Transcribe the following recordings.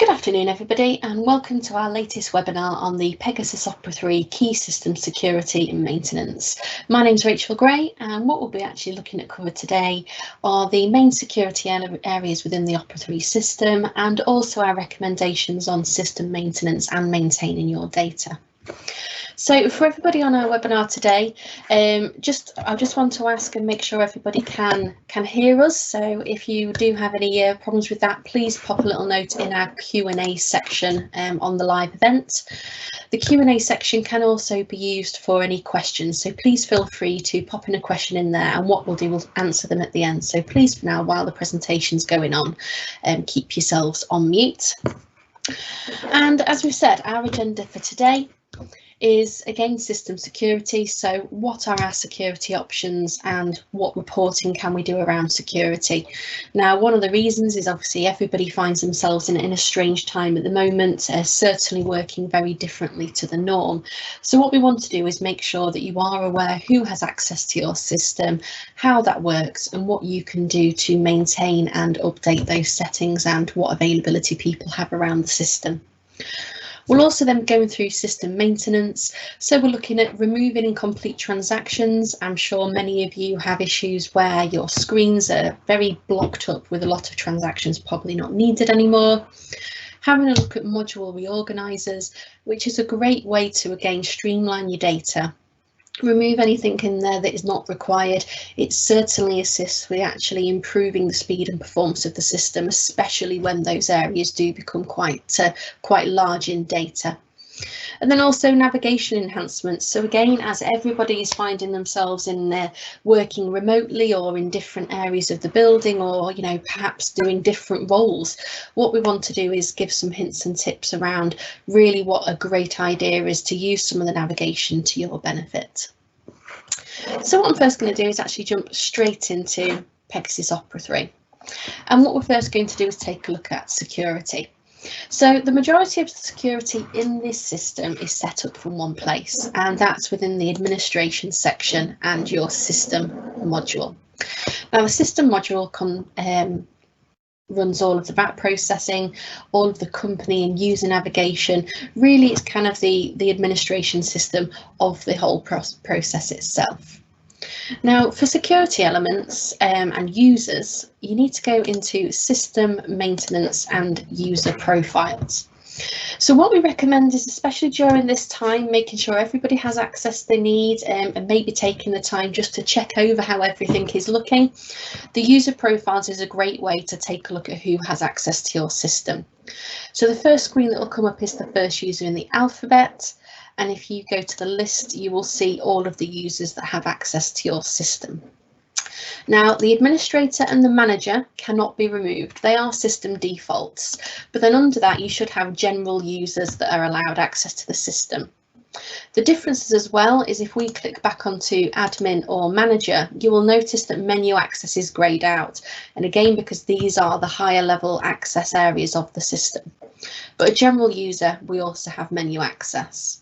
Good afternoon everybody, and welcome to our latest webinar on the Pegasus Opera 3 Key System Security and Maintenance. My name's Rachel Gray, and what we'll be actually looking at cover today are the main security areas within the Opera 3 system, and also our recommendations on system maintenance and maintaining your data. So for everybody on our webinar today, I just want to ask and make sure everybody can hear us. So if you do have any problems with that, please pop a little note in our Q&A section on the live event. The Q&A section can also be used for any questions, so please feel free to pop in a question in there, and what we'll do, we'll answer them at the end. So please, for now, while the presentation's going on, keep yourselves on mute. And as we've said, our agenda for today is again system security. So what are our security options and what reporting can we do around security? Now, one of the reasons is obviously everybody finds themselves in a strange time at the moment, certainly working very differently to the norm. So what we want to do is make sure that you are aware who has access to your system, how that works, and what you can do to maintain and update those settings and what availability people have around the system. We'll also then go through system maintenance. So we're looking at removing incomplete transactions. I'm sure many of you have issues where your screens are very blocked up with a lot of transactions probably not needed anymore. Having a look at module reorganizers, which is a great way to again streamline your data. Remove anything in there that is not required. It certainly assists with actually improving the speed and performance of the system, especially when those areas do become quite large in data. And then also navigation enhancements. So again, as everybody is finding themselves in working remotely or in different areas of the building, or perhaps doing different roles, what we want to do is give some hints and tips around really what a great idea is to use some of the navigation to your benefit. So what I'm first going to do is actually jump straight into Pegasus Opera 3. And what we're first going to do is take a look at security. So the majority of the security in this system is set up from one place, and that's within the administration section and your system module. Now the system module runs all of the VAT processing, all of the company and user navigation. Really, it's kind of the administration system of the whole process itself. Now, for security elements and users, you need to go into system maintenance and user profiles. So what we recommend is, especially during this time, making sure everybody has access they need, and maybe taking the time just to check over how everything is looking. The user profiles is a great way to take a look at who has access to your system. So the first screen that will come up is the first user in the alphabet. And if you go to the list, you will see all of the users that have access to your system. Now, the administrator and the manager cannot be removed. They are system defaults, but then under that you should have general users that are allowed access to the system. The differences as well is if we click back onto admin or manager, you will notice that menu access is greyed out. And again, because these are the higher level access areas of the system. But a general user, we also have menu access.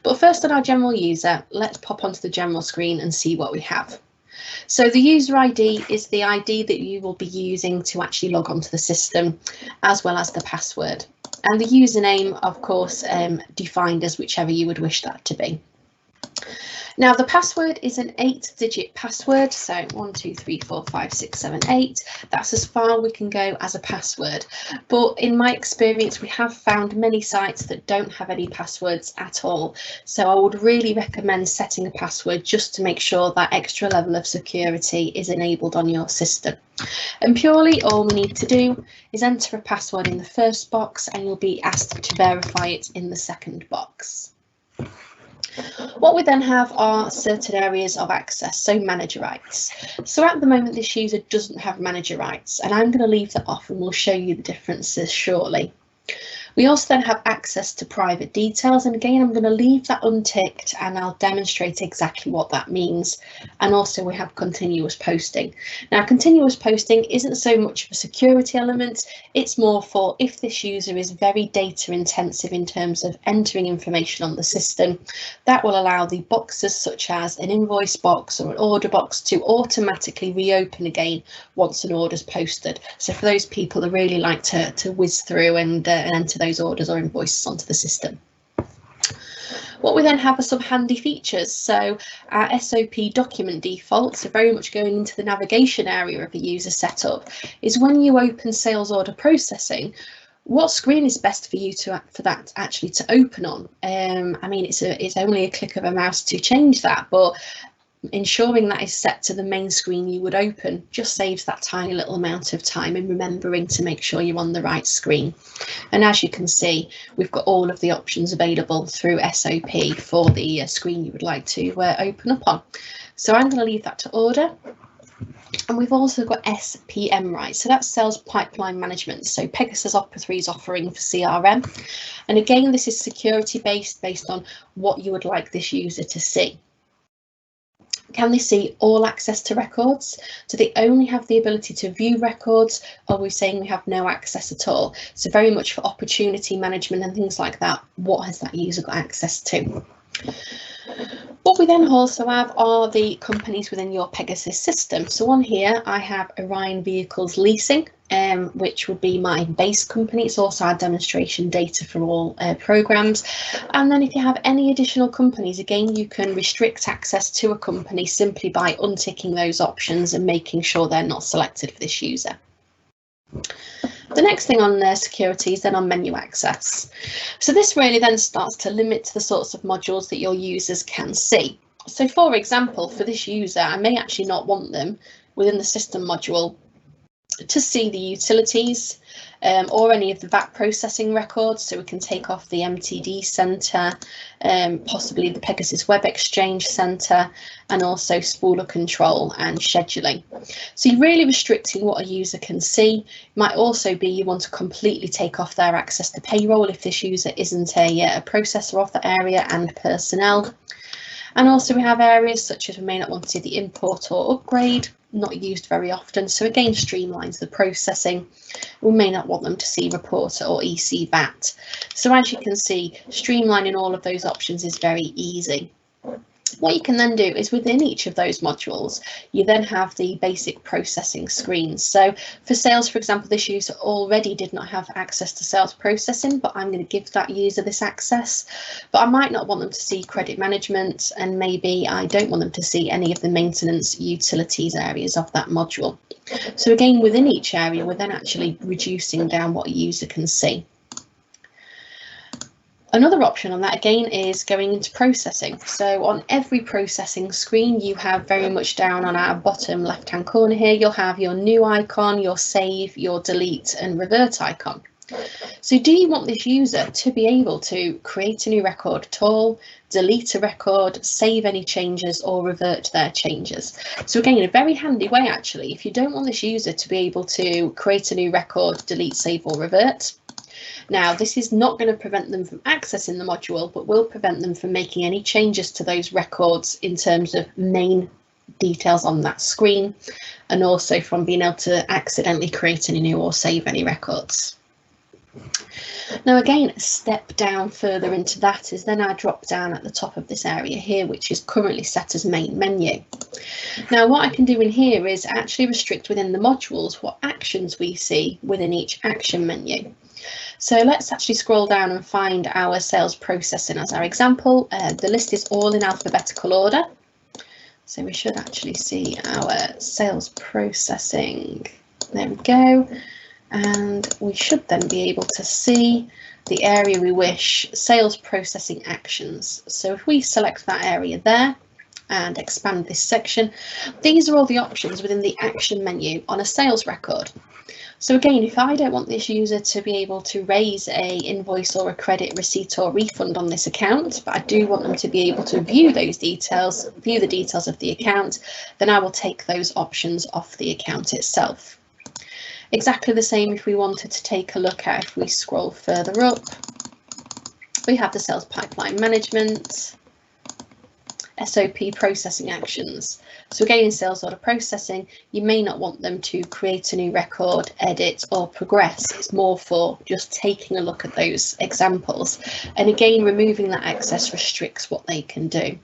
But first, on our general user, let's pop onto the general screen and see what we have. So the user ID is the ID that you will be using to actually log onto the system, as well as the password. And the username, of course, defined as whichever you would wish that to be. Now, the password is an 8-digit password, so 1, 2, 3, 4, 5, 6, 7, 8. That's as far we can go as a password. But in my experience, we have found many sites that don't have any passwords at all. So I would really recommend setting a password just to make sure that extra level of security is enabled on your system. And purely all we need to do is enter a password in the first box, and you'll be asked to verify it in the second box. What we then have are certain areas of access, so manager rights. So at the moment this user doesn't have manager rights, and I'm going to leave that off and we'll show you the differences shortly. We also then have access to private details, and again I'm going to leave that unticked and I'll demonstrate exactly what that means. And also we have continuous posting. Now continuous posting isn't so much of a security element, it's more for if this user is very data intensive in terms of entering information on the system, that will allow the boxes such as an invoice box or an order box to automatically reopen again once an order is posted. So for those people that really like to whiz through and enter those orders or invoices onto the system. What we then have are some handy features. So our SOP document default, so very much going into the navigation area of the user setup, is when you open sales order processing, what screen is best for you for that actually to open on? I mean, it's only a click of a mouse to change that, but ensuring that is set to the main screen you would open just saves that tiny little amount of time in remembering to make sure you're on the right screen. And as you can see, we've got all of the options available through SOP for the screen you would like to open up on. So I'm going to leave that to order. And we've also got SPM rights, so that's Sales Pipeline Management. So Pegasus Opera 3 is offering for CRM. And again, this is security based on what you would like this user to see. Can they see all access to records? Do they only have the ability to view records? Or are we saying we have no access at all? So very much for opportunity management and things like that, what has that user got access to? What we then also have are the companies within your Pegasus system. So on here, I have Orion Vehicles Leasing, which would be my base company. It's also our demonstration data for all programs. And then if you have any additional companies, again, you can restrict access to a company simply by unticking those options and making sure they're not selected for this user. The next thing on security is then on menu access. So this really then starts to limit the sorts of modules that your users can see. So for example, for this user, I may actually not want them within the system module to see the utilities or any of the VAT processing records, so we can take off the MTD Centre, possibly the Pegasus Web Exchange Centre, and also spooler control and scheduling. So you're really restricting what a user can see. It might also be you want to completely take off their access to payroll if this user isn't a processor of the area, and personnel. And also we have areas such as we may not want to see the import or upgrade, not used very often, so again streamlines the processing. We may not want them to see reporter or EC VAT. So as you can see, streamlining all of those options is very easy. What you can then do is within each of those modules, you then have the basic processing screens. So for sales, for example, this user already did not have access to sales processing, but I'm going to give that user this access. But I might not want them to see credit management, and maybe I don't want them to see any of the maintenance utilities areas of that module. So again, within each area, we're then actually reducing down what a user can see. Another option on that again is going into processing. So on every processing screen, you have very much down on our bottom left hand corner here, you'll have your new icon, your save, your delete and revert icon. So do you want this user to be able to create a new record at all, delete a record, save any changes or revert their changes? So again, a very handy way actually, if you don't want this user to be able to create a new record, delete, save or revert. Now, this is not going to prevent them from accessing the module, but will prevent them from making any changes to those records in terms of main details on that screen, and also from being able to accidentally create any new or save any records. Now again, a step down further into that is then our drop down at the top of this area here, which is currently set as main menu. Now what I can do in here is actually restrict within the modules what actions we see within each action menu. So let's actually scroll down and find our sales processing as our example. The list is all in alphabetical order. So we should actually see our sales processing. There we go. And we should then be able to see the area we wish, sales processing actions. So if we select that area there and expand this section, these are all the options within the action menu on a sales record. So again, if I don't want this user to be able to raise a invoice or a credit, receipt or refund on this account, but I do want them to be able to view those details, view the details of the account, then I will take those options off the account itself. Exactly the same if we wanted to take a look at, if we scroll further up, we have the sales pipeline management, SOP processing actions. So again, in sales order processing, you may not want them to create a new record, edit or progress. It's more for just taking a look at those examples. And again, removing that access restricts what they can do.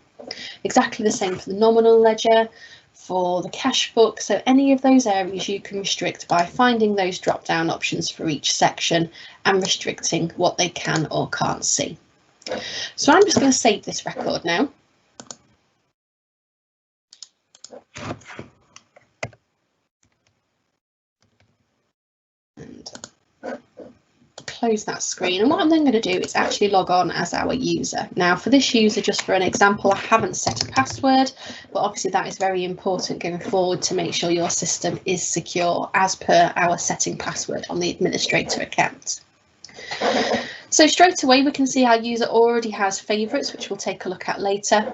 Exactly the same for the nominal ledger, for the cash book. So any of those areas you can restrict by finding those drop down options for each section and restricting what they can or can't see. So I'm just going to save this record now. And close that screen, and what I'm then going to do is actually log on as our user. Now for this user, just for an example, I haven't set a password, but obviously that is very important going forward to make sure your system is secure as per our setting password on the administrator account. So straight away we can see our user already has favourites, which we'll take a look at later.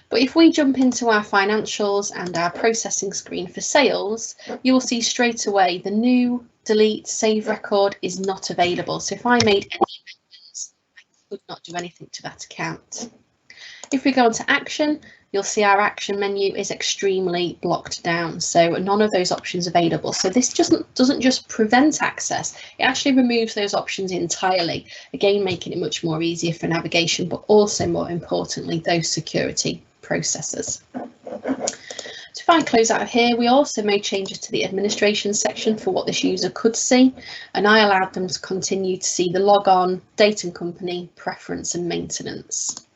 But if we jump into our financials and our processing screen for sales, you will see straight away the new delete save record is not available. So if I made any amendments, I could not do anything to that account. If we go into action, you'll see our action menu is extremely blocked down, so none of those options available. So this doesn't just prevent access, it actually removes those options entirely, again making it much more easier for navigation, but also more importantly those security processes. So if I close out of here, we also made changes to the administration section for what this user could see, and I allowed them to continue to see the log on, date and company, preference and maintenance.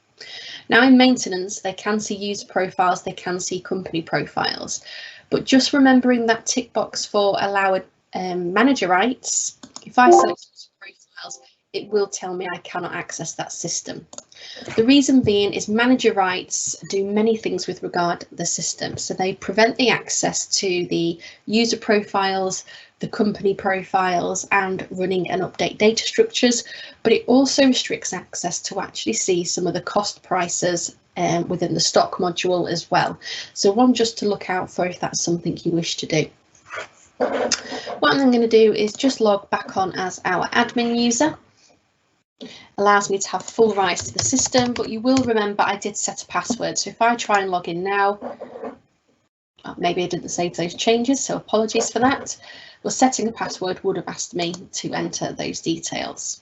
Now in maintenance, they can see user profiles, they can see company profiles, but just remembering that tick box for allow manager rights, if I select profiles, it will tell me I cannot access that system. The reason being is manager rights do many things with regard to the system. So they prevent the access to the user profiles, the company profiles and running and update data structures, but it also restricts access to actually see some of the cost prices within the stock module as well. So one just to look out for if that's something you wish to do. What I'm then going to do is just log back on as our admin user. Allows me to have full rights to the system, but you will remember I did set a password. So if I try and log in now, maybe I didn't save those changes, so apologies for that. Well, setting a password would have asked me to enter those details.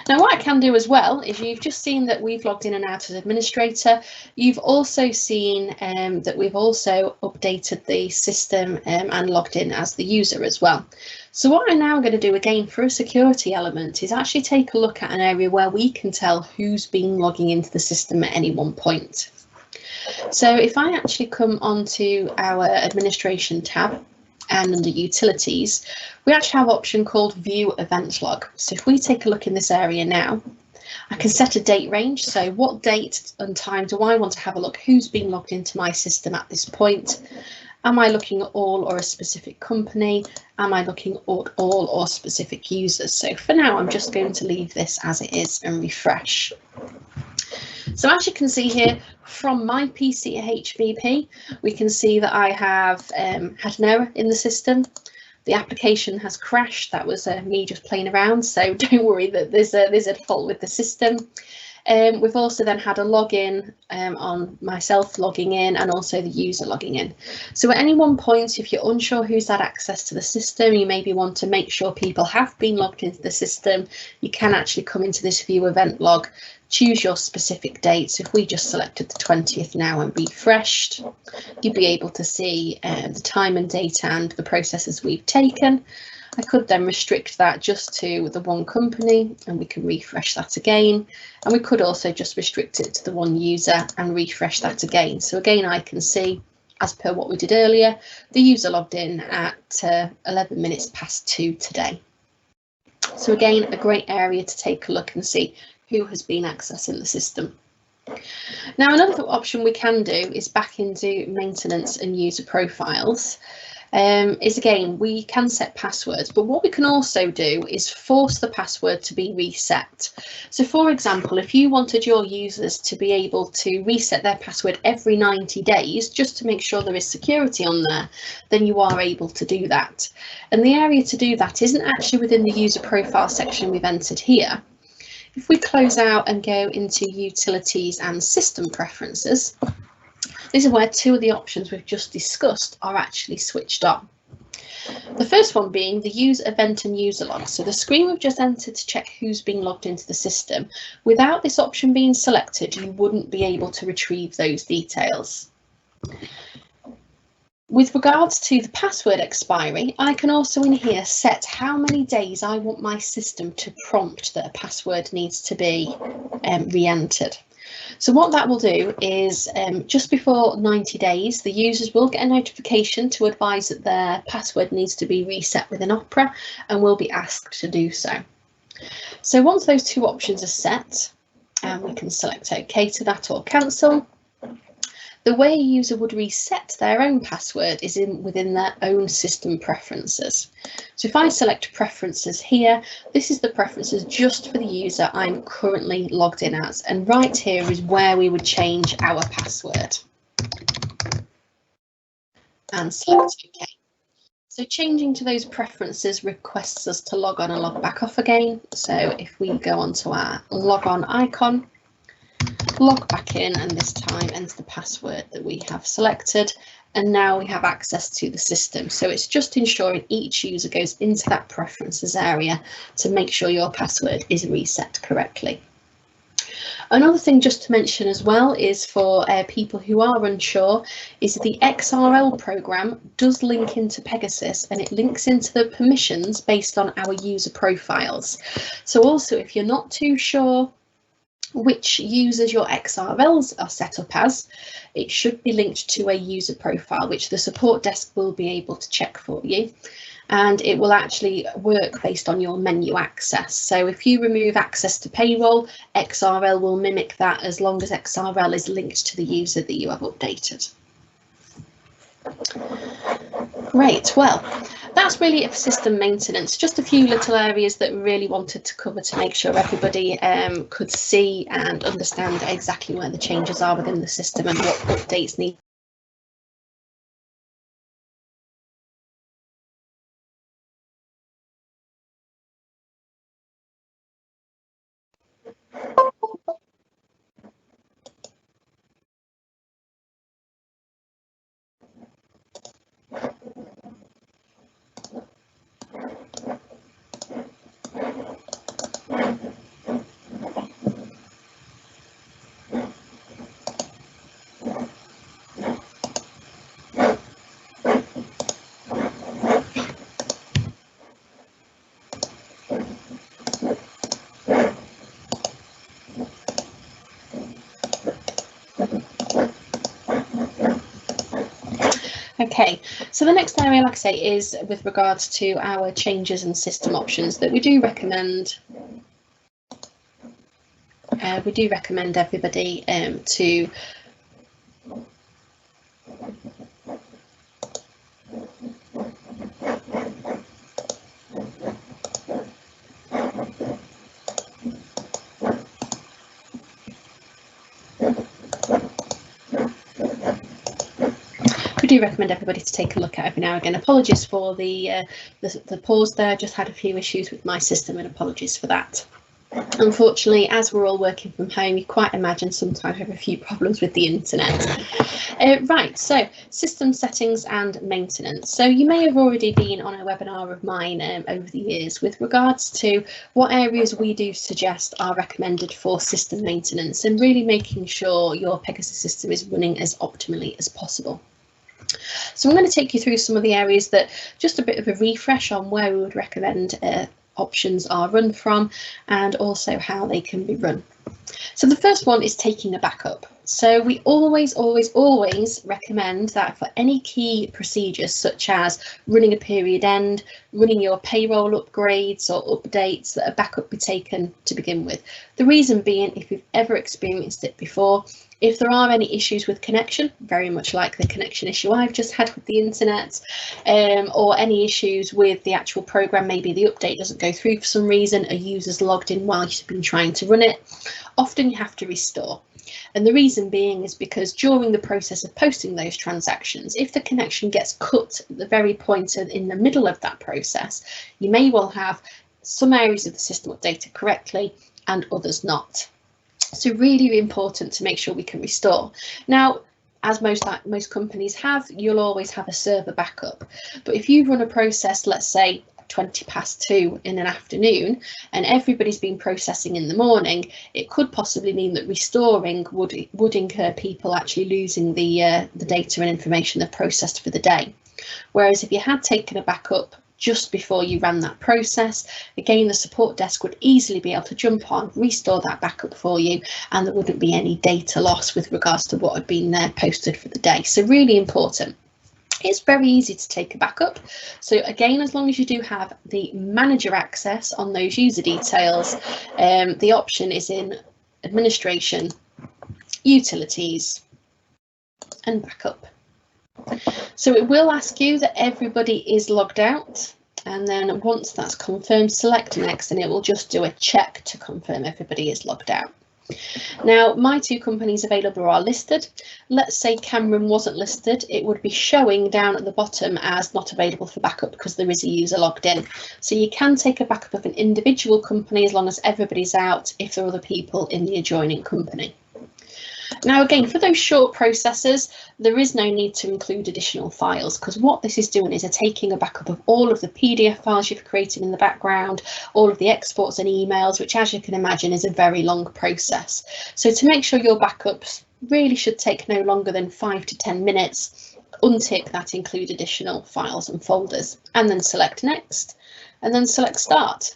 Now what I can do as well is you've just seen that we've logged in and out as administrator. You've also seen that we've also updated the system and logged in as the user as well. So what I'm now going to do again for a security element is actually take a look at an area where we can tell who's been logging into the system at any one point. So if I actually come onto our administration tab and under utilities, we actually have an option called view event log. So if we take a look in this area now, I can set a date range. So what date and time do I want to have a look? Who's been logged into my system at this point? Am I looking at all or a specific company? Am I looking at all or specific users? So for now, I'm just going to leave this as it is and refresh. So as you can see here, from my PC at HVP, we can see that I have had an error in the system. The application has crashed. That was me just playing around, so don't worry that there's a fault with the system. We've also then had a login on myself logging in and also the user logging in. So at any one point, if you're unsure who's had access to the system, you maybe want to make sure people have been logged into the system, you can actually come into this view event log, choose your specific dates. If we just selected the 20th now and refreshed, you'd be able to see the time and date and the processes we've taken. I could then restrict that just to the one company and we can refresh that again. And we could also just restrict it to the one user and refresh that again. So again, I can see, as per what we did earlier, the user logged in at 11 minutes past 2 today. So again, a great area to take a look and see who has been accessing the system. Now, another option we can do is back into maintenance and user profiles. is, again, we can set passwords, but what we can also do is force the password to be reset. So for example, if you wanted your users to be able to reset their password every 90 days just to make sure there is security on there, then you are able to do that. And the area to do that isn't actually within the user profile section we've entered here. If we close out and go into Utilities and System Preferences, this is where two of the options we've just discussed are actually switched on. The first one being the Use Event and User Log. So the screen we've just entered to check who's being logged into the system. Without this option being selected, you wouldn't be able to retrieve those details. With regards to the password expiry, I can also in here set how many days I want my system to prompt that a password needs to be re-entered. So what that will do is just before 90 days, the users will get a notification to advise that their password needs to be reset within Opera and will be asked to do so. So once those two options are set, we can select OK to that or cancel. The way a user would reset their own password is within their own system preferences. So if I select preferences here, this is the preferences just for the user I'm currently logged in as, and right here is where we would change our password. And select OK. So changing to those preferences requests us to log on and log back off again. So if we go onto our log on icon, log back in, and this time enter the password that we have selected, and now we have access to the system. So it's just ensuring each user goes into that preferences area to make sure your password is reset correctly. Another thing just to mention as well is for people who are unsure is the XRL program does link into Pegasus, and it links into the permissions based on our user profiles. So also if you're not too sure which users your XRLs are set up as, it should be linked to a user profile, which the support desk will be able to check for you. And it will actually work based on your menu access. So if you remove access to payroll, XRL will mimic that as long as XRL is linked to the user that you have updated. Great, well, that's really it for system maintenance. Just a few little areas that we really wanted to cover to make sure everybody could see and understand exactly where the changes are within the system and what updates need. Okay, so the next area, like I say, is with regards to our changes and system options that we do recommend. We do recommend everybody to take a look at every now and again. Apologies for the pause there, just had a few issues with my system and apologies for that. Unfortunately, as we're all working from home, you quite imagine sometimes we have a few problems with the internet. Right, so system settings and maintenance. So you may have already been on a webinar of mine over the years with regards to what areas we do suggest are recommended for system maintenance and really making sure your Pegasus system is running as optimally as possible. So I'm going to take you through some of the areas that just a bit of a refresh on where we would recommend options are run from and also how they can be run. So the first one is taking a backup. So we always recommend that for any key procedures such as running a period end, running your payroll upgrades or updates, that a backup be taken to begin with. The reason being, if you've ever experienced it before, if there are any issues with connection, very much like the connection issue I've just had with the internet, or any issues with the actual program, maybe the update doesn't go through for some reason, a user's logged in while you've been trying to run it, often you have to restore. And the reason being is because during the process of posting those transactions, if the connection gets cut at the very point in the middle of that process, you may well have some areas of the system updated correctly and others not. So really important to make sure we can restore. Now, as most companies have, you'll always have a server backup. But if you run a process, let's say 2:20 in an afternoon, and everybody's been processing in the morning, it could possibly mean that restoring would incur people actually losing the data and information they've processed for the day. Whereas if you had taken a backup just before you ran that process, again, the support desk would easily be able to jump on, restore that backup for you, and there wouldn't be any data loss with regards to what had been posted for the day. So really important. It's very easy to take a backup. So again, as long as you do have the manager access on those user details, the option is in administration, utilities, and backup. So it will ask you that everybody is logged out, and then once that's confirmed, select next, and it will just do a check to confirm everybody is logged out. Now, my two companies available are listed. Let's say Cameron wasn't listed, it would be showing down at the bottom as not available for backup because there is a user logged in. So you can take a backup of an individual company as long as everybody's out if there are other people in the adjoining company. Now, again, for those short processes, there is no need to include additional files, because what this is doing is taking a backup of all of the PDF files you've created in the background, all of the exports and emails, which, as you can imagine, is a very long process. So to make sure your backups really should take no longer than 5 to 10 minutes, untick that include additional files and folders, and then select next, and then select start.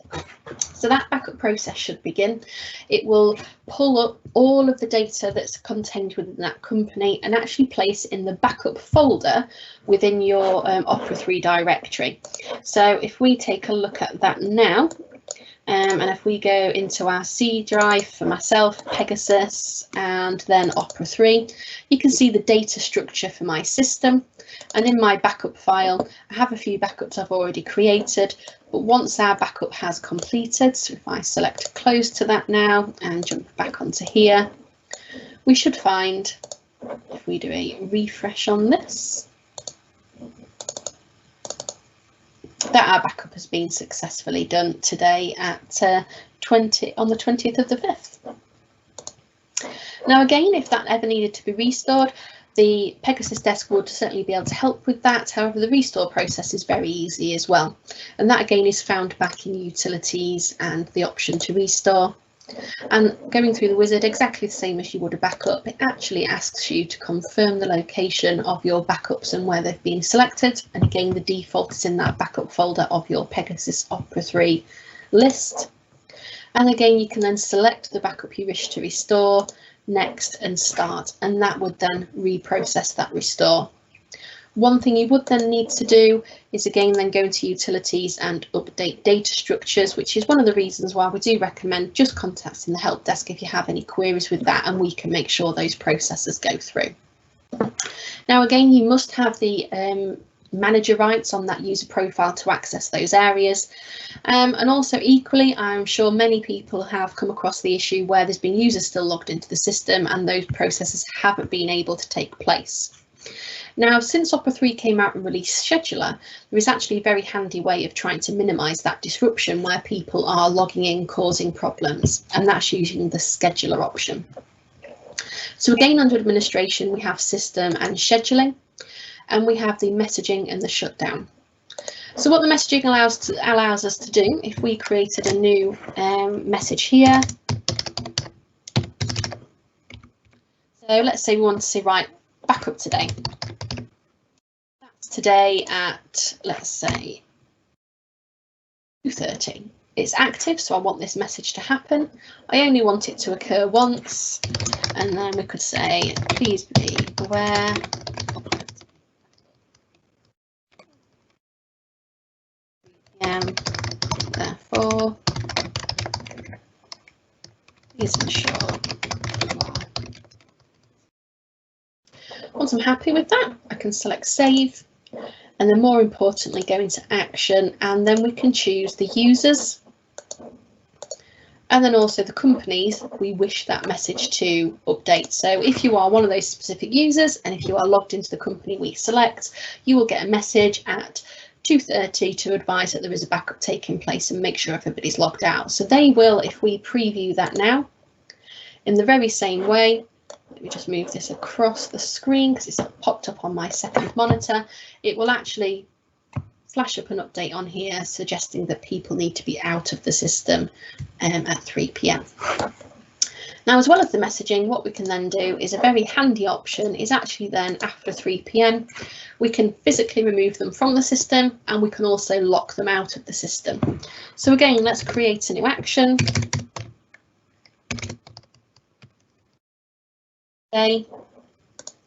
So that backup process should begin. It will pull up all of the data that's contained within that company and actually place it in the backup folder within your Opera 3 directory. So if we take a look at that now, and if we go into our C drive for myself, Pegasus, and then Opera 3, you can see the data structure for my system. And in my backup file, I have a few backups I've already created, but once our backup has completed, so if I select close to that now and jump back onto here, we should find, if we do a refresh on this, that our backup has been successfully done today at on the 20th of the 5th. Now again, if that ever needed to be restored, the Pegasus desk would certainly be able to help with that. However, the restore process is very easy as well. And that again is found back in utilities and the option to restore. And going through the wizard, exactly the same as you would a backup, it actually asks you to confirm the location of your backups and where they've been selected. And again, the default is in that backup folder of your Pegasus Opera 3 list. And again, you can then select the backup you wish to restore, next, and start, and that would then reprocess that restore. One thing you would then need to do is again then go into utilities and update data structures, which is one of the reasons why we do recommend just contacting the help desk if you have any queries with that, and we can make sure those processes go through. Now again, you must have the manager rights on that user profile to access those areas, and also equally, I'm sure many people have come across the issue where there's been users still logged into the system and those processes haven't been able to take place. Now, since Opera 3 came out and released Scheduler, there is actually a very handy way of trying to minimise that disruption where people are logging in causing problems, and that's using the Scheduler option. So again, under administration, we have system and scheduling, and we have the messaging and the shutdown. So what the messaging allows us to do, if we created a new message here, so let's say we want to say, right, backup today. That's today at, let's say, 2:30. it's active, so I want this message to happen. I only want it to occur once, and then we could say, please be aware. Therefore, please ensure you are. Once I'm happy with that, I can select save, and then more importantly, go into action, and then we can choose the users and then also the companies we wish that message to update. So if you are one of those specific users, and if you are logged into the company we select, you will get a message at 2:30 to advise that there is a backup taking place and make sure everybody's logged out. So they will, if we preview that now, in the very same way, let me just move this across the screen because it's popped up on my second monitor, it will actually flash up an update on here suggesting that people need to be out of the system at 3 p.m. Now, as well as the messaging, what we can then do is a very handy option is actually then after 3 p.m. we can physically remove them from the system, and we can also lock them out of the system. So again, let's create a new action. Okay.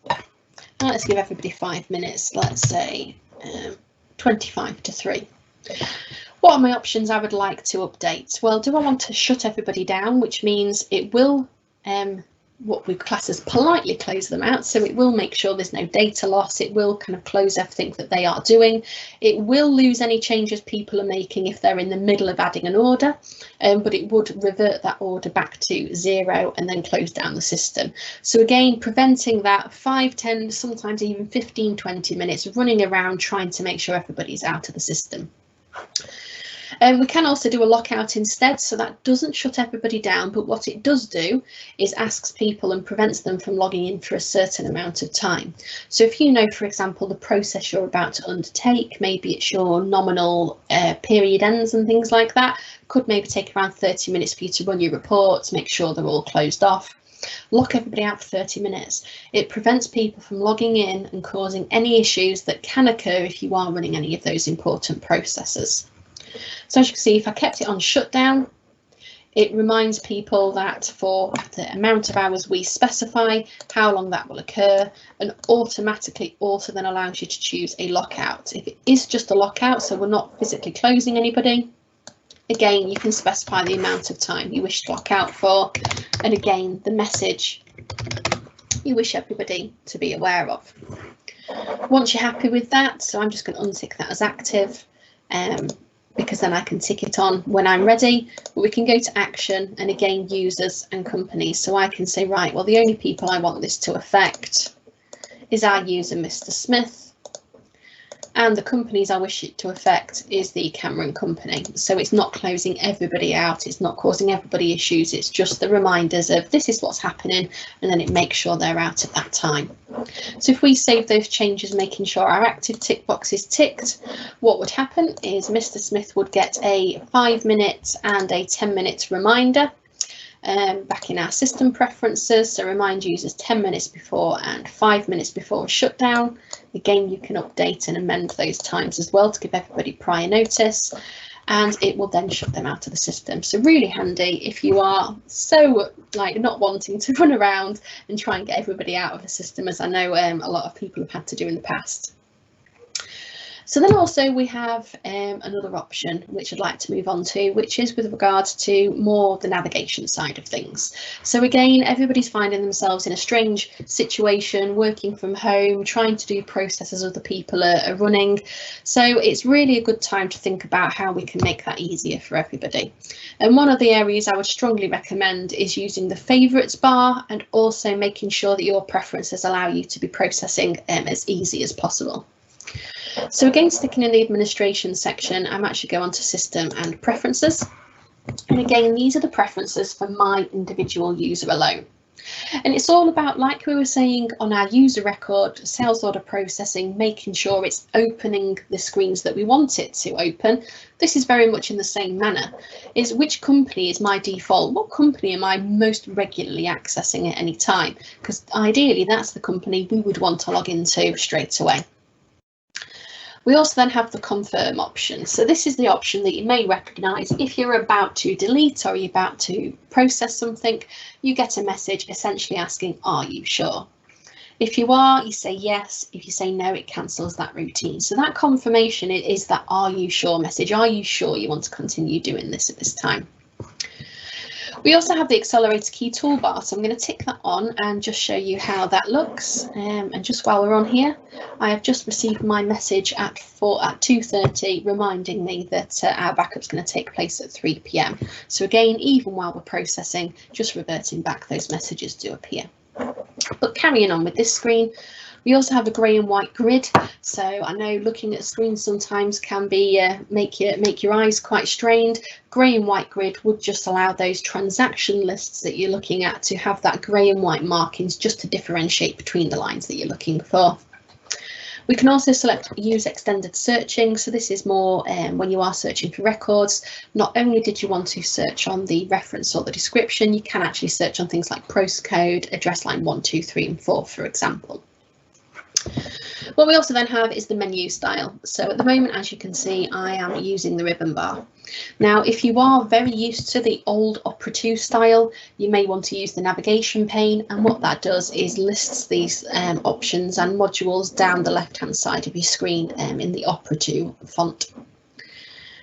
And let's give everybody 5 minutes, let's say 25 to 3. What are my options I would like to update? Well, do I want to shut everybody down, which means it will what we class as politely close them out, so it will make sure there's no data loss, it will kind of close everything that they are doing, it will lose any changes people are making if they're in the middle of adding an order, but it would revert that order back to 0 and then close down the system. So again, preventing that 5, 10, sometimes even 15, 20 minutes running around trying to make sure everybody's out of the system. We can also do a lockout instead, so that doesn't shut everybody down, but what it does do is asks people and prevents them from logging in for a certain amount of time. So if you know, for example, the process you're about to undertake, maybe it's your nominal period ends and things like that, could maybe take around 30 minutes for you to run your reports, make sure they're all closed off. Lock everybody out for 30 minutes. It prevents people from logging in and causing any issues that can occur if you are running any of those important processes. So as you can see, if I kept it on shutdown, it reminds people that for the amount of hours we specify, how long that will occur, and automatically also then allows you to choose a lockout. If it is just a lockout, so we're not physically closing anybody, again, you can specify the amount of time you wish to lock out for, and again, the message you wish everybody to be aware of. Once you're happy with that, so I'm just going to untick that as active, because then I can tick it on when I'm ready, but we can go to action and again users and companies. So I can say, right, well, the only people I want this to affect is our user, Mr. Smith, and the companies I wish it to affect is the Cameron company. So it's not closing everybody out, it's not causing everybody issues, it's just the reminders of this is what's happening, and then it makes sure they're out at that time. So if we save those changes, making sure our active tick box is ticked, what would happen is Mr. Smith would get a 5-minute and a 10-minute reminder back in our system preferences. So remind users 10 minutes before and 5 minutes before a shutdown. Again, you can update and amend those times as well to give everybody prior notice, and it will then shut them out of the system. So really handy if you are so like not wanting to run around and try and get everybody out of the system, as I know a lot of people have had to do in the past. So then also we have another option which I'd like to move on to, which is with regards to more the navigation side of things. So again, everybody's finding themselves in a strange situation, working from home, trying to do processes other people are running. So it's really a good time to think about how we can make that easier for everybody. And one of the areas I would strongly recommend is using the favourites bar, and also making sure that your preferences allow you to be processing as easy as possible. So again, sticking in the administration section, I'm actually going on to system and preferences. And again, these are the preferences for my individual user alone. And it's all about, like we were saying on our user record, sales order processing, making sure it's opening the screens that we want it to open. This is very much in the same manner. Is which company is my default? What company am I most regularly accessing at any time? Because ideally, that's the company we would want to log into straight away. We also then have the confirm option. So this is the option that you may recognise if you're about to delete or you're about to process something, you get a message essentially asking, are you sure? If you are, you say yes. If you say no, it cancels that routine. So that confirmation is that are you sure message. Are you sure you want to continue doing this at this time? We also have the accelerator key toolbar, so I'm going to tick that on and just show you how that looks. And just while we're on here, I have just received my message at 2:30 reminding me that our backup's going to take place at 3 p.m. So again, even while we're processing, just reverting back, those messages do appear. But carrying on with this screen, we also have a grey and white grid. So I know looking at screens sometimes can be make your eyes quite strained. Grey and white grid would just allow those transaction lists that you're looking at to have that grey and white markings just to differentiate between the lines that you're looking for. We can also select use extended searching. So this is more when you are searching for records. Not only did you want to search on the reference or the description, you can actually search on things like postcode, address line 1, 2, 3 and 4, for example. What we also then have is the menu style. So at the moment, as you can see, I am using the ribbon bar. Now, if you are very used to the old Opera 2 style, you may want to use the navigation pane. And what that does is lists these options and modules down the left-hand side of your screen in the Opera 2 font.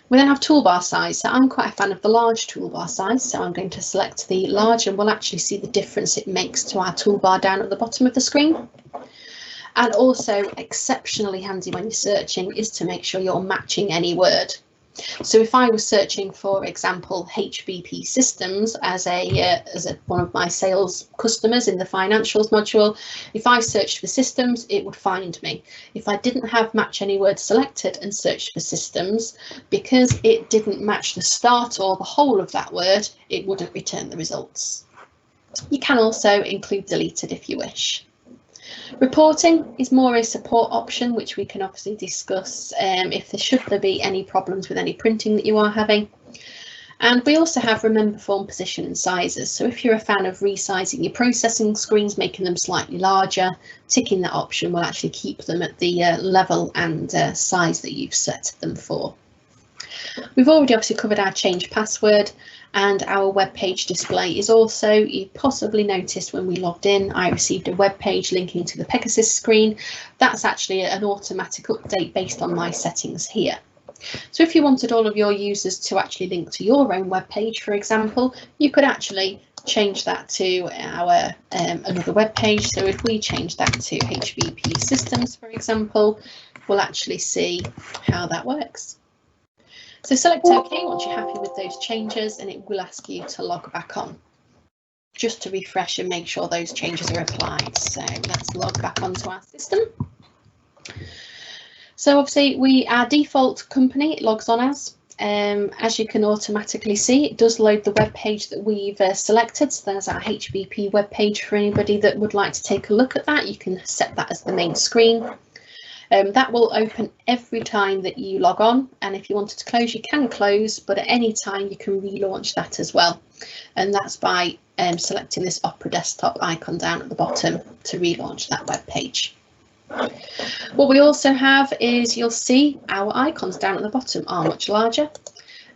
We then have toolbar size. So I'm quite a fan of the large toolbar size. So I'm going to select the large and we'll actually see the difference it makes to our toolbar down at the bottom of the screen. And also exceptionally handy when you're searching is to make sure you're matching any word. So if I was searching, for example, HBP systems as one of my sales customers in the financials module, if I searched for systems, it would find me. If I didn't have match any word selected and searched for systems, because it didn't match the start or the whole of that word, it wouldn't return the results. You can also include deleted if you wish. Reporting is more a support option, which we can obviously discuss if there be any problems with any printing that you are having. And we also have remember form position and sizes. So if you're a fan of resizing your processing screens, making them slightly larger, ticking that option will actually keep them at the level and size that you've set them for. We've already obviously covered our change password, and our web page display is also, you possibly noticed when we logged in, I received a web page linking to the Pegasus screen. That's actually an automatic update based on my settings here. So if you wanted all of your users to actually link to your own web page, for example, you could actually change that to our another web page. So if we change that to HBP systems, for example, we'll actually see how that works. So select OK once you're happy with those changes, and it will ask you to log back on just to refresh and make sure those changes are applied. So let's log back onto our system. So obviously our default company it logs on as you can automatically see, it does load the web page that we've selected. So there's our HBP web page for anybody that would like to take a look at that. You can set that as the main screen. That will open every time that you log on, and if you wanted to close, you can close, but at any time you can relaunch that as well. And that's by selecting this Opera desktop icon down at the bottom to relaunch that web page. What we also have is you'll see our icons down at the bottom are much larger.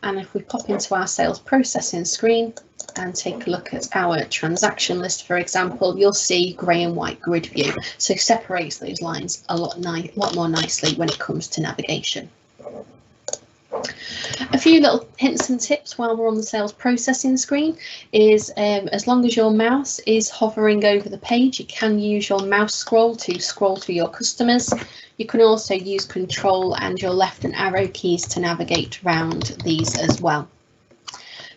And if we pop into our sales processing screen and take a look at our transaction list, for example, you'll see grey and white grid view. So separates those lines a lot more nicely when it comes to navigation. A few little hints and tips while we're on the sales processing screen is as long as your mouse is hovering over the page, you can use your mouse scroll to scroll through your customers. You can also use Control and your left and arrow keys to navigate around these as well.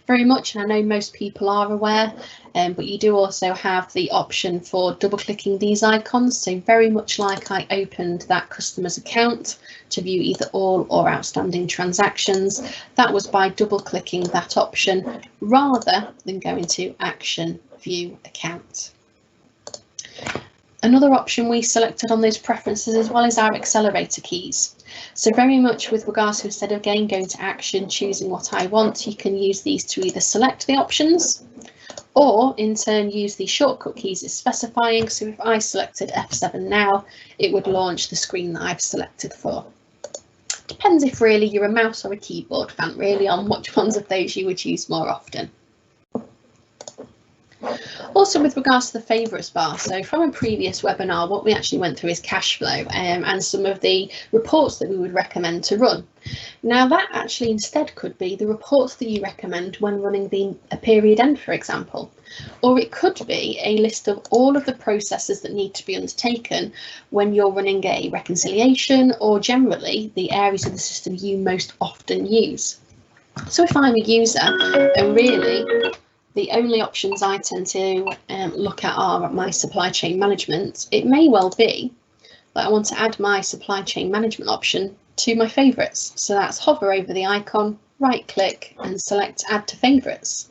Very much, and I know most people are aware, but you do also have the option for double clicking these icons. So very much like I opened that customer's account to view either all or outstanding transactions, that was by double clicking that option rather than going to Action View Account. Another option we selected on those preferences as well is our accelerator keys. So very much with regards to, instead of again going to action, choosing what I want, you can use these to either select the options or in turn use the shortcut keys it's specifying. So if I selected F7 now, it would launch the screen that I've selected for. Depends if really you're a mouse or a keyboard fan, really, on which ones of those you would use more often. Also, with regards to the favourites bar, so from a previous webinar, what we actually went through is cash flow and some of the reports that we would recommend to run. Now, that actually instead could be the reports that you recommend when running a period end, for example, or it could be a list of all of the processes that need to be undertaken when you're running a reconciliation, or generally the areas of the system you most often use. So if I'm a user and really the only options I tend to look at are my supply chain management, it may well be that I want to add my supply chain management option to my favourites. So that's hover over the icon, right click and select add to favourites.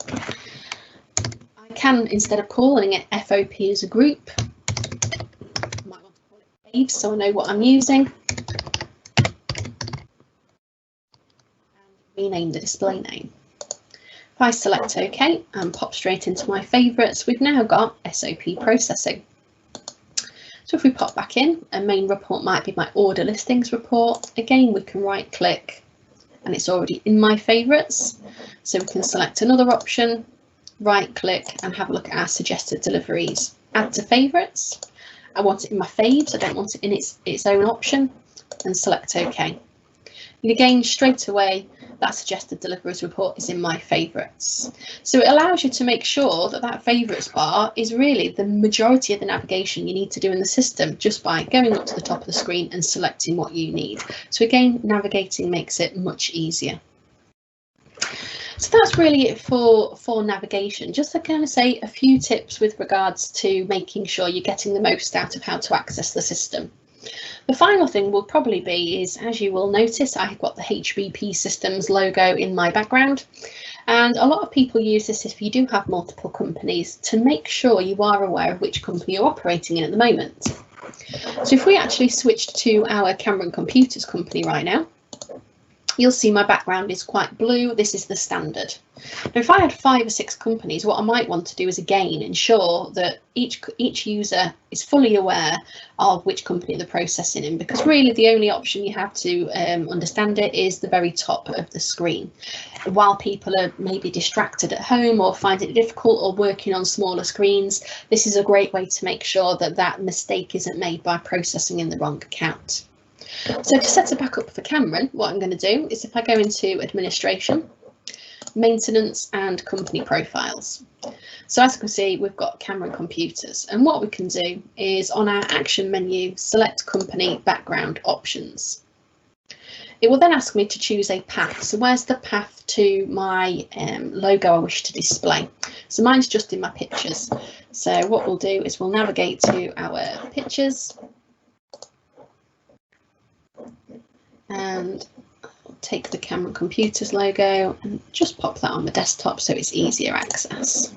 I can, instead of calling it FOP as a group, I might want to call it waves so I know what I'm using, and rename the display name. If I select OK and pop straight into my favourites, we've now got SOP processing. So if we pop back in, a main report might be my order listings report. Again, we can right click and it's already in my favourites. So we can select another option, right click and have a look at our suggested deliveries. Add to favourites. I want it in my faves, I don't want it in its own option, and select OK. And again, straight away, that suggested deliveries report is in my favourites. So it allows you to make sure that that favourites bar is really the majority of the navigation you need to do in the system, just by going up to the top of the screen and selecting what you need. So again, navigating makes it much easier. So that's really it for navigation. Just to kind of say a few tips with regards to making sure you're getting the most out of how to access the system. The final thing will probably be is, as you will notice, I've got the HBP Systems logo in my background, and a lot of people use this if you do have multiple companies to make sure you are aware of which company you're operating in at the moment. So if we actually switched to our Cameron Computers company right now, you'll see my background is quite blue. This is the standard. Now, if I had 5 or 6 companies, what I might want to do is again ensure that each user is fully aware of which company they're processing in, because really the only option you have to understand it is the very top of the screen. While people are maybe distracted at home or finding it difficult or working on smaller screens, this is a great way to make sure that that mistake isn't made by processing in the wrong account. So to set it back up for Cameron, what I'm going to do is if I go into administration, maintenance and company profiles. So as you can see, we've got Cameron Computers, and what we can do is on our action menu, select company background options. It will then ask me to choose a path. So where's the path to my logo I wish to display? So mine's just in my pictures. So what we'll do is we'll navigate to our pictures, and I'll take the Cameron Computers logo and just pop that on the desktop so it's easier access.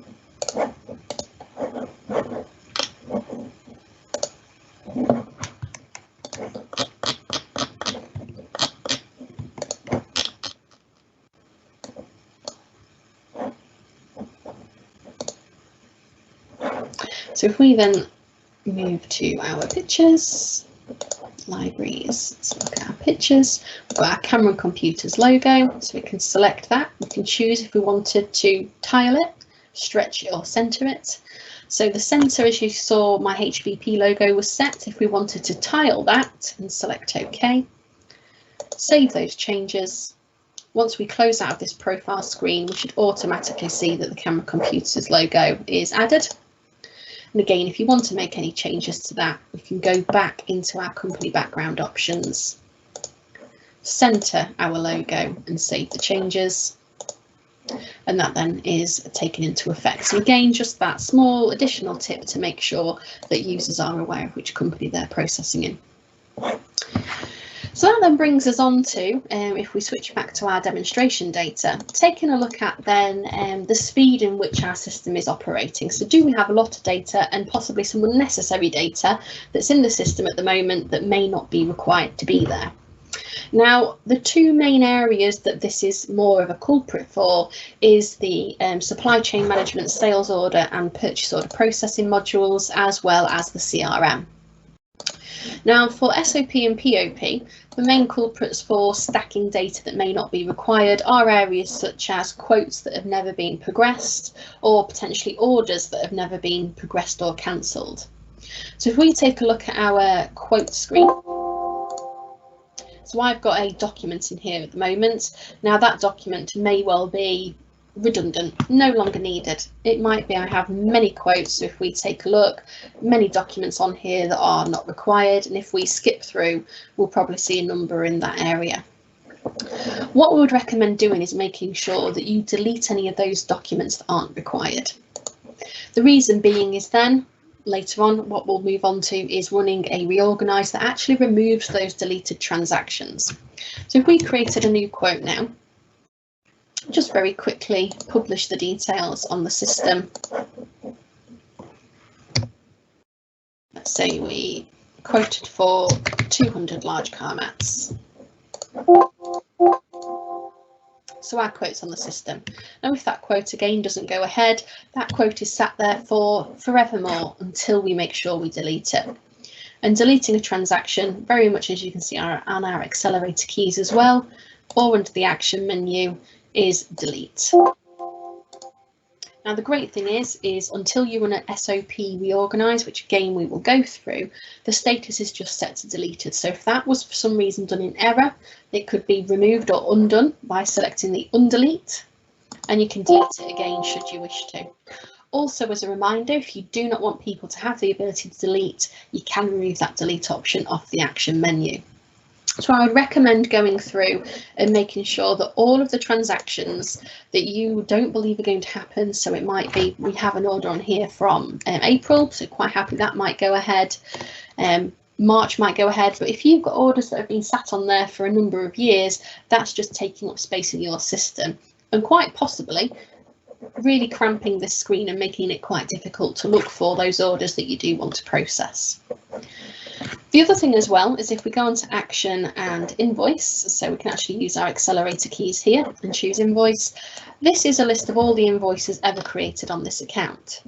So if we then move to our pictures, libraries, let's look at our pictures. We've got our Cameron Computers logo, so we can select that. We can choose if we wanted to tile it, stretch it or centre it. So the centre, as you saw, my HBP logo was set. If we wanted to tile that, and select OK, save those changes. Once we close out of this profile screen, we should automatically see that the Cameron Computers logo is added. And again, if you want to make any changes to that, we can go back into our company background options, centre our logo and save the changes. And that then is taken into effect. So again, just that small additional tip to make sure that users are aware of which company they're processing in. So that then brings us on to, if we switch back to our demonstration data, taking a look at then the speed in which our system is operating. So do we have a lot of data and possibly some unnecessary data that's in the system at the moment that may not be required to be there? Now, the two main areas that this is more of a culprit for is the supply chain management, sales order and purchase order processing modules, as well as the CRM. Now for SOP and POP, the main culprits for stacking data that may not be required are areas such as quotes that have never been progressed, or potentially orders that have never been progressed or cancelled. So if we take a look at our quote screen, so I've got a document in here at the moment. Now that document may well be redundant, no longer needed. It might be I have many quotes, so if we take a look, many documents on here that are not required, and if we skip through, we'll probably see a number in that area. What we would recommend doing is making sure that you delete any of those documents that aren't required. The reason being is then later on what we'll move on to is running a reorganize that actually removes those deleted transactions. So if we created a new quote now, just very quickly publish the details on the system. Let's say we quoted for 200 large car mats. So our quote's on the system. Now if that quote again doesn't go ahead, that quote is sat there for forevermore until we make sure we delete it. And deleting a transaction, very much as you can see on our accelerator keys as well, or under the action menu, is delete. Now the great thing is until you run an SOP reorganize, which again we will go through, the status is just set to deleted. So if that was for some reason done in error, it could be removed or undone by selecting the undelete, and you can delete it again should you wish to. Also, as a reminder, if you do not want people to have the ability to delete, you can remove that delete option off the action menu. So I would recommend going through and making sure that all of the transactions that you don't believe are going to happen, so it might be we have an order on here from April, so quite happy that might go ahead. March might go ahead, but if you've got orders that have been sat on there for a number of years, that's just taking up space in your system and quite possibly really cramping this screen and making it quite difficult to look for those orders that you do want to process. The other thing as well is if we go onto action and invoice, so we can actually use our accelerator keys here and choose invoice. This is a list of all the invoices ever created on this account.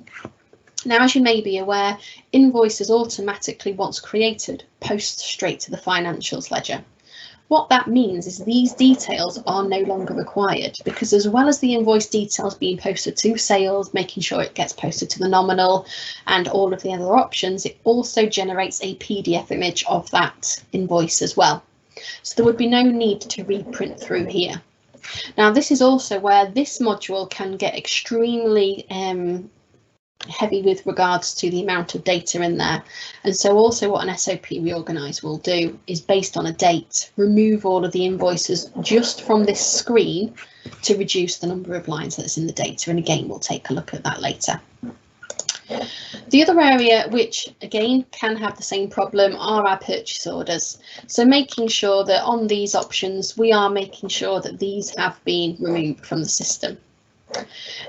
Now, as you may be aware, invoices automatically, once created, post straight to the financials ledger. What that means is these details are no longer required, because as well as the invoice details being posted to sales, making sure it gets posted to the nominal and all of the other options, it also generates a PDF image of that invoice as well. So there would be no need to reprint through here. Now, this is also where this module can get extremely heavy with regards to the amount of data in there, and so also what an SOP reorganize will do is, based on a date, remove all of the invoices just from this screen to reduce the number of lines that's in the data, and again we'll take a look at that later. The other area which again can have the same problem are our purchase orders, so making sure that on these options we are making sure that these have been removed from the system.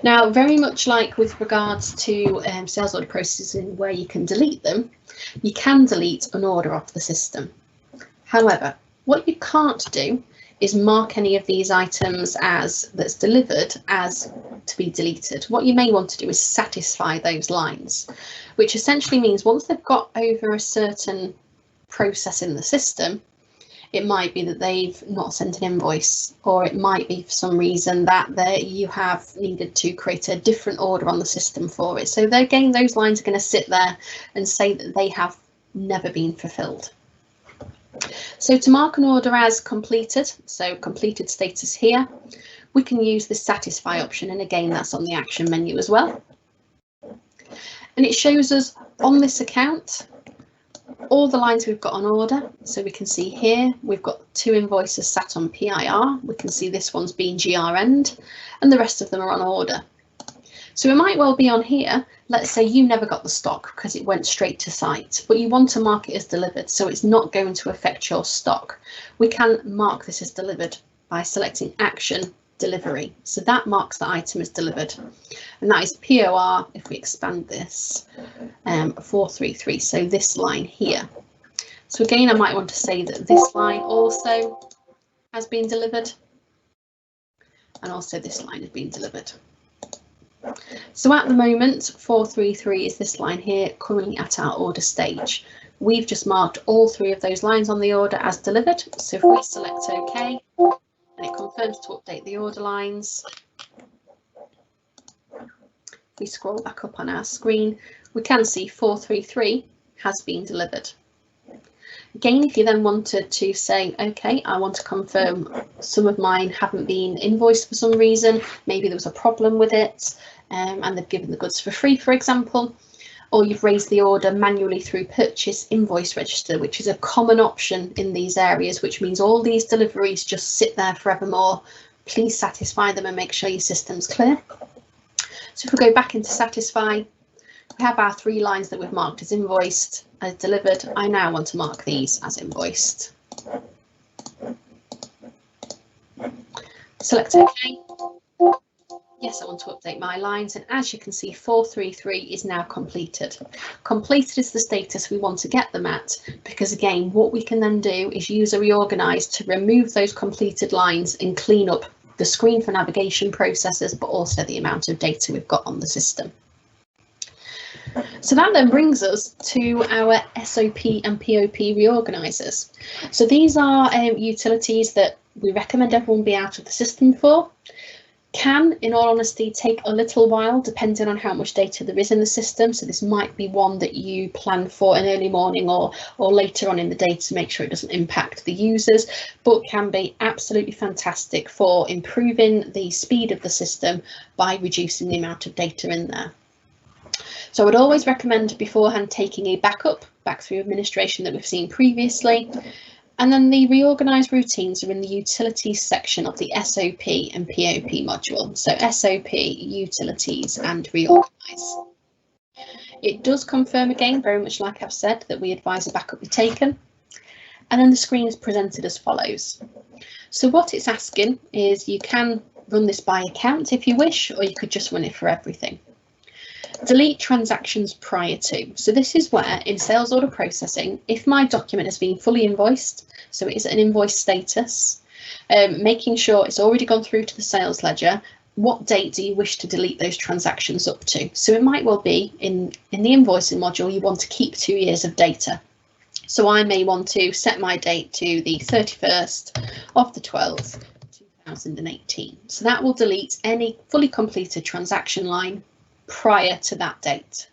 Now, very much like with regards to sales order processing where you can delete them, you can delete an order off the system. However, what you can't do is mark any of these items as that's delivered as to be deleted. What you may want to do is satisfy those lines, which essentially means once they've got over a certain process in the system, it might be that they've not sent an invoice, or it might be for some reason that you have needed to create a different order on the system for it. So again, those lines are going to sit there and say that they have never been fulfilled. So to mark an order as completed, so completed status here, we can use the satisfy option, and again that's on the action menu as well. And it shows us on this account all the lines we've got on order. So we can see here we've got 2 invoices sat on PIR. We can see this one's been GR end, and the rest of them are on order. So it might well be on here, let's say you never got the stock because it went straight to site, but you want to mark it as delivered, so it's not going to affect your stock. We can mark this as delivered by selecting action delivery. So that marks the item as delivered, and that is POR, if we expand this, 433, so this line here. So again, I might want to say that this line also has been delivered, and also this line has been delivered. So at the moment, 433 is this line here, currently at our order stage. We've just marked all 3 of those lines on the order as delivered. So if we select OK, and it confirms to update the order lines, if we scroll back up on our screen, we can see 433 has been delivered. Again, if you then wanted to say, OK, I want to confirm some of mine haven't been invoiced for some reason, maybe there was a problem with it, and they've given the goods for free, for example, or you've raised the order manually through purchase invoice register, which is a common option in these areas, which means all these deliveries just sit there forevermore. Please satisfy them and make sure your system's clear. So if we go back into satisfy, we have our 3 lines that we've marked as invoiced, as delivered. I now want to mark these as invoiced. Select OK. Yes, I want to update my lines, and as you can see, 433 is now completed. Completed is the status we want to get them at, because again, what we can then do is use a reorganize to remove those completed lines and clean up the screen for navigation processes, but also the amount of data we've got on the system. So that then brings us to our SOP and POP reorganizers. So these are utilities that we recommend everyone be out of the system for. Can, in all honesty, take a little while depending on how much data there is in the system. So this might be one that you plan for an early morning or later on in the day to make sure it doesn't impact the users, but can be absolutely fantastic for improving the speed of the system by reducing the amount of data in there. So I would always recommend beforehand taking a backup back through administration that we've seen previously. And then the reorganise routines are in the utilities section of the SOP and POP module. So SOP, utilities and reorganise. It does confirm again, very much like I've said, that we advise a backup be taken. And then the screen is presented as follows. So what it's asking is you can run this by account if you wish, or you could just run it for everything. Delete transactions prior to. So this is where in sales order processing, if my document has been fully invoiced, so it is an invoice status, making sure it's already gone through to the sales ledger, what date do you wish to delete those transactions up to? So it might well be in the invoicing module, you want to keep 2 years of data. So I may want to set my date to the 31st of the 12th, 2018. So that will delete any fully completed transaction line prior to that date.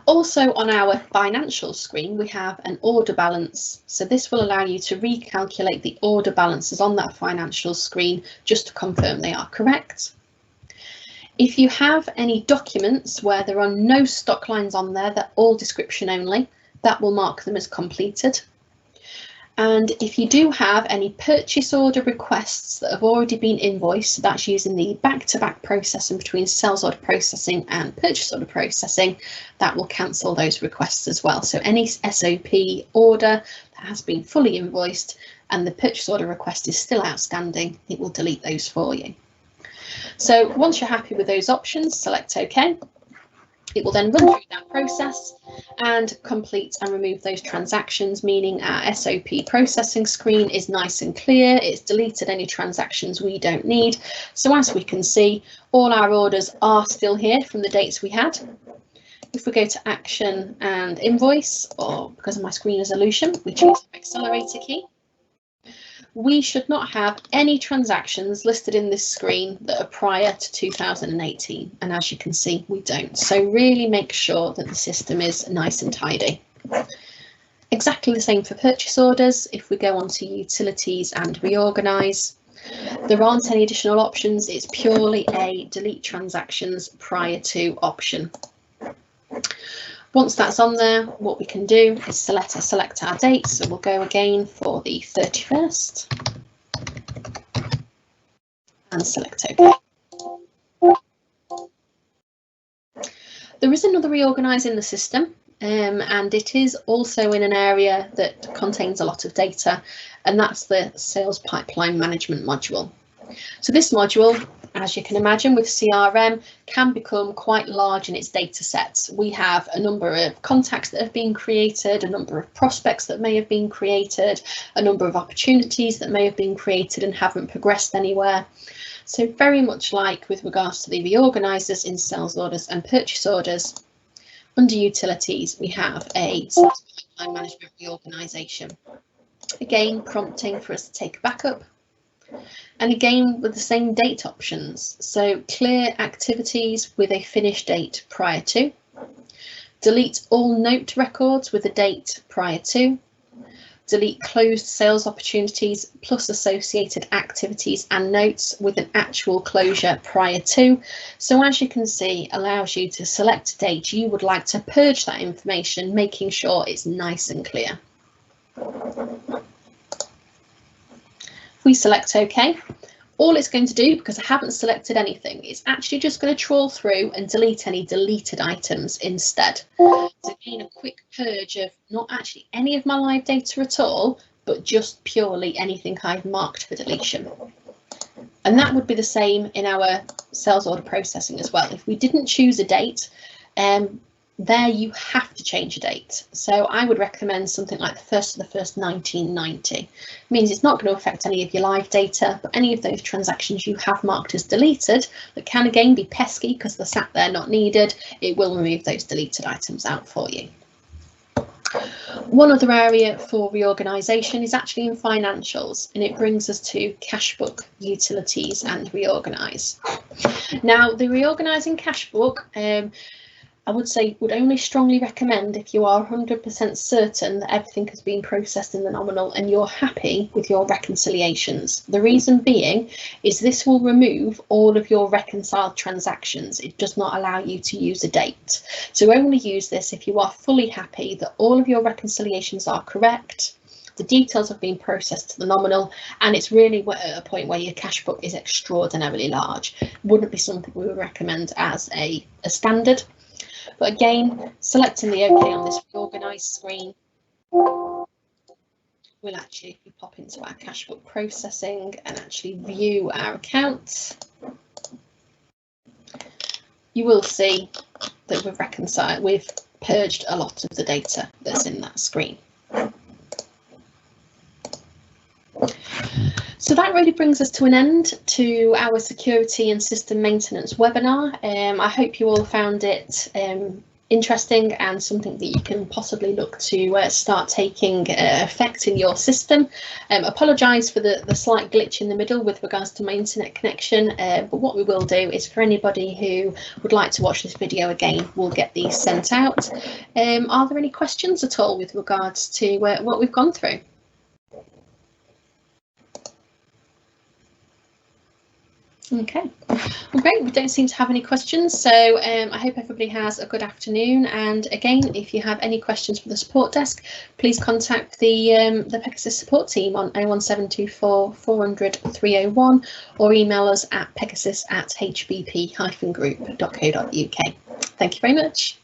Also on our financial screen, we have an order balance. So this will allow you to recalculate the order balances on that financial screen just to confirm they are correct. If you have any documents where there are no stock lines on there, they're all description only, that will mark them as completed. And if you do have any purchase order requests that have already been invoiced, so that's using the back-to-back processing between sales order processing and purchase order processing, that will cancel those requests as well. So any SOP order that has been fully invoiced and the purchase order request is still outstanding, it will delete those for you. So once you're happy with those options, select OK. It will then run through that process and complete and remove those transactions, meaning our SOP processing screen is nice and clear. It's deleted any transactions we don't need. So as we can see, all our orders are still here from the dates we had. If we go to action and invoice, or because of my screen resolution, we choose the accelerator key. We should not have any transactions listed in this screen that are prior to 2018, and as you can see, we don't. So really make sure that the system is nice and tidy. Exactly the same for purchase orders. If we go on to utilities and reorganise, there aren't any additional options. It's purely a delete transactions prior to option. Once that's on there, what we can do is select our date. So we'll go again for the 31st and select OK. There is another reorganise in the system, and it is also in an area that contains a lot of data, and that's the sales pipeline management module. So this module, as you can imagine with CRM, can become quite large in its data sets. We have a number of contacts that have been created, a number of prospects that may have been created, a number of opportunities that may have been created and haven't progressed anywhere. So very much like with regards to the reorganisers in sales orders and purchase orders, under utilities we have a sales pipeline management reorganisation. Again, prompting for us to take a backup. And again with the same date options. So clear activities with a finish date prior to. Delete all note records with a date prior to. Delete closed sales opportunities plus associated activities and notes with an actual closure prior to. So as you can see, allows you to select a date you would like to purge that information, making sure it's nice and clear. If we select OK, all it's going to do, because I haven't selected anything, it's actually just going to trawl through and delete any deleted items instead. So again, a quick purge of not actually any of my live data at all, but just purely anything I've marked for deletion. And that would be the same in our sales order processing as well. If we didn't choose a date, there you have to change a date. So I would recommend something like the 1st of the 1st 1990. It means it's not going to affect any of your live data, but any of those transactions you have marked as deleted that can again be pesky because they're sat there not needed, it will remove those deleted items out for you. One other area for reorganisation is actually in financials, and it brings us to cash book, utilities and reorganise. Now the reorganising cash book, I would say would only strongly recommend if you are 100% certain that everything has been processed in the nominal and you're happy with your reconciliations. The reason being is this will remove all of your reconciled transactions. It does not allow you to use a date. So only use this if you are fully happy that all of your reconciliations are correct, the details have been processed to the nominal, and it's really at a point where your cash book is extraordinarily large. Wouldn't be something we would recommend as a standard. But again, selecting the OK on this reorganise screen will actually, if we pop into our cash book processing and actually view our accounts, you will see that we've purged a lot of the data that's in that screen. So that really brings us to an end to our security and system maintenance webinar. I hope you all found it interesting and something that you can possibly look to start taking effect in your system. Apologise for the slight glitch in the middle with regards to my internet connection, but what we will do is for anybody who would like to watch this video again, we'll get these sent out. Are there any questions at all with regards to what we've gone through? Okay, well, great. We don't seem to have any questions, so I hope everybody has a good afternoon. And again, if you have any questions for the support desk, please contact the Pegasus support team on 01724 400 301 or email us at pegasus@hbp-group.co.uk. Thank you very much.